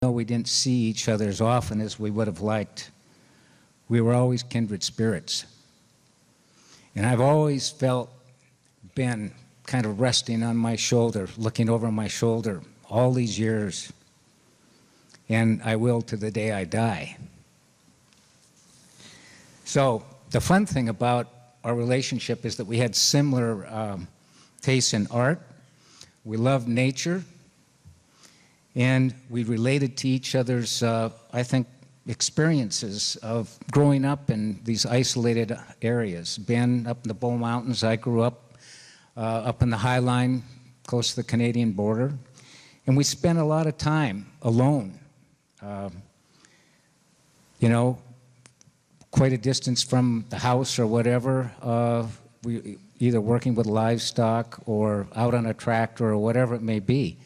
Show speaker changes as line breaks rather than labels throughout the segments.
though we didn't see each other as often as we would have liked, we were always kindred spirits. And I've always felt Ben kind of resting on my shoulder, looking over my shoulder all these years. And I will to the day I die. So the fun thing about our relationship is that we had similar tastes in art. We loved nature. And we related to each other's, I think, experiences of growing up in these isolated areas. Ben up in the Bull Mountains. I grew up in the High Line, close to the Canadian border. And we spent a lot of time alone. You know, quite a distance from the house or whatever. We either working with livestock or out on a tractor or whatever it may be.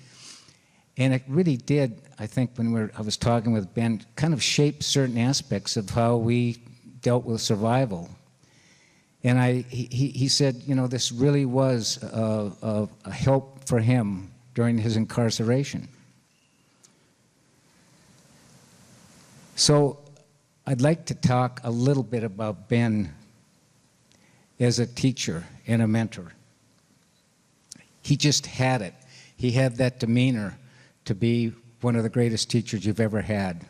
And it really did, I think, when I was talking with Ben, kind of shape certain aspects of how we dealt with survival. And he said, you know, this really was a help for him during his incarceration. So I'd like to talk a little bit about Ben as a teacher and a mentor. He just had it. He had that demeanor to be one of the greatest teachers you've ever had.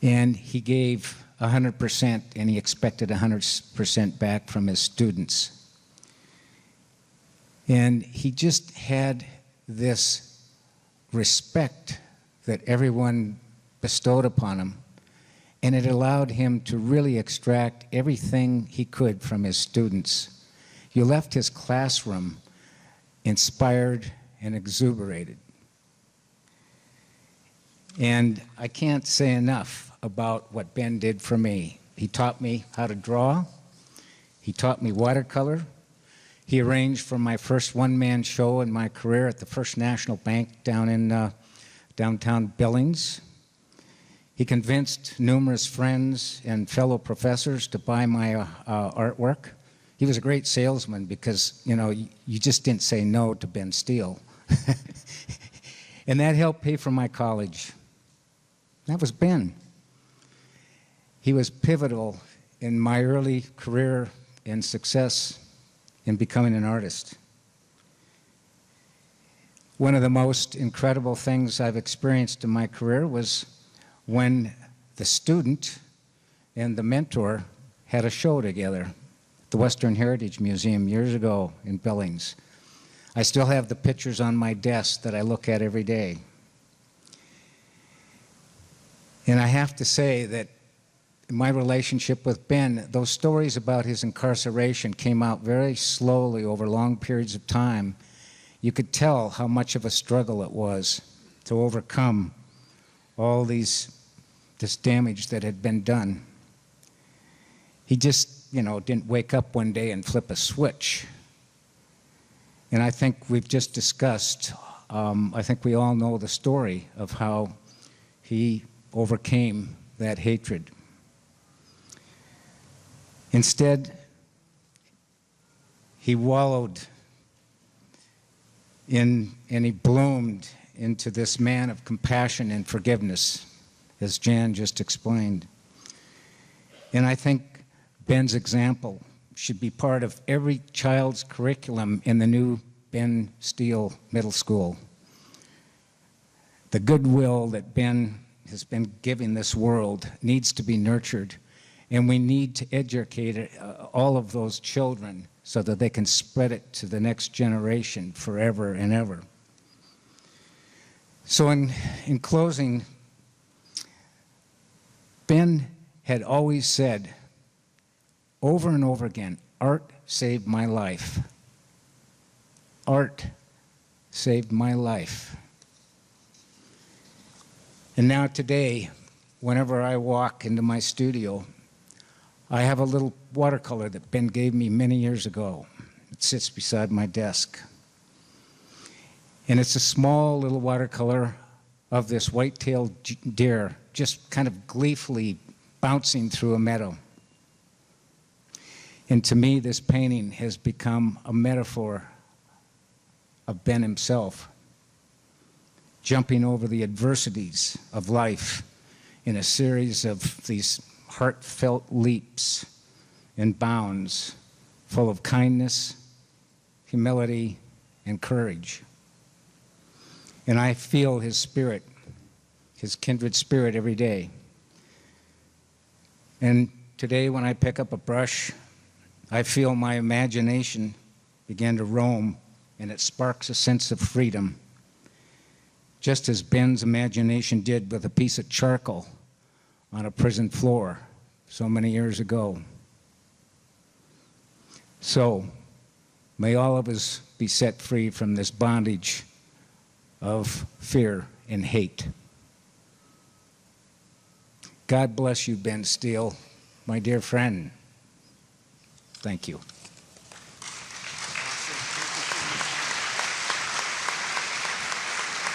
And he gave 100%, and he expected 100% back from his students. And he just had this respect that everyone bestowed upon him, and it allowed him to really extract everything he could from his students. You left his classroom inspired and exuberated. And I can't say enough about what Ben did for me. He taught me how to draw. He taught me watercolor. He arranged for my first one-man show in my career at the First National Bank down in downtown Billings. He convinced numerous friends and fellow professors to buy my artwork. He was a great salesman because, you know, you just didn't say no to Ben Steele. And that helped pay for my college. That was Ben. He was pivotal in my early career and success in becoming an artist. One of the most incredible things I've experienced in my career was when the student and the mentor had a show together at the Western Heritage Museum years ago in Billings. I still have the pictures on my desk that I look at every day. And I have to say that in my relationship with Ben, those stories about his incarceration came out very slowly over long periods of time. You could tell how much of a struggle it was to overcome all this damage that had been done. He just, you know, didn't wake up one day and flip a switch. And I think we've just discussed, I think we all know the story of how he overcame that hatred. Instead, he wallowed in, and he bloomed into this man of compassion and forgiveness, as Jan just explained. And I think Ben's example should be part of every child's curriculum in the new Ben Steele Middle School. The goodwill that Ben has been giving this world needs to be nurtured, and we need to educate all of those children so that they can spread it to the next generation forever and ever. So in closing, Ben had always said over and over again, art saved my life. Art saved my life. And now today, whenever I walk into my studio, I have a little watercolor that Ben gave me many years ago. It sits beside my desk. And it's a small little watercolor of this white-tailed deer just kind of gleefully bouncing through a meadow. And to me, this painting has become a metaphor of Ben himself. jumping over the adversities of life in a series of these heartfelt leaps and bounds full of kindness, humility, and courage. And I feel his spirit, his kindred spirit every day. And today when I pick up a brush, I feel my imagination begin to roam, and it sparks a sense of freedom, just as Ben's imagination did with a piece of charcoal on a prison floor so many years ago. So, may all of us be set free from this bondage of fear and hate. God bless you, Ben Steele, my dear friend. Thank you.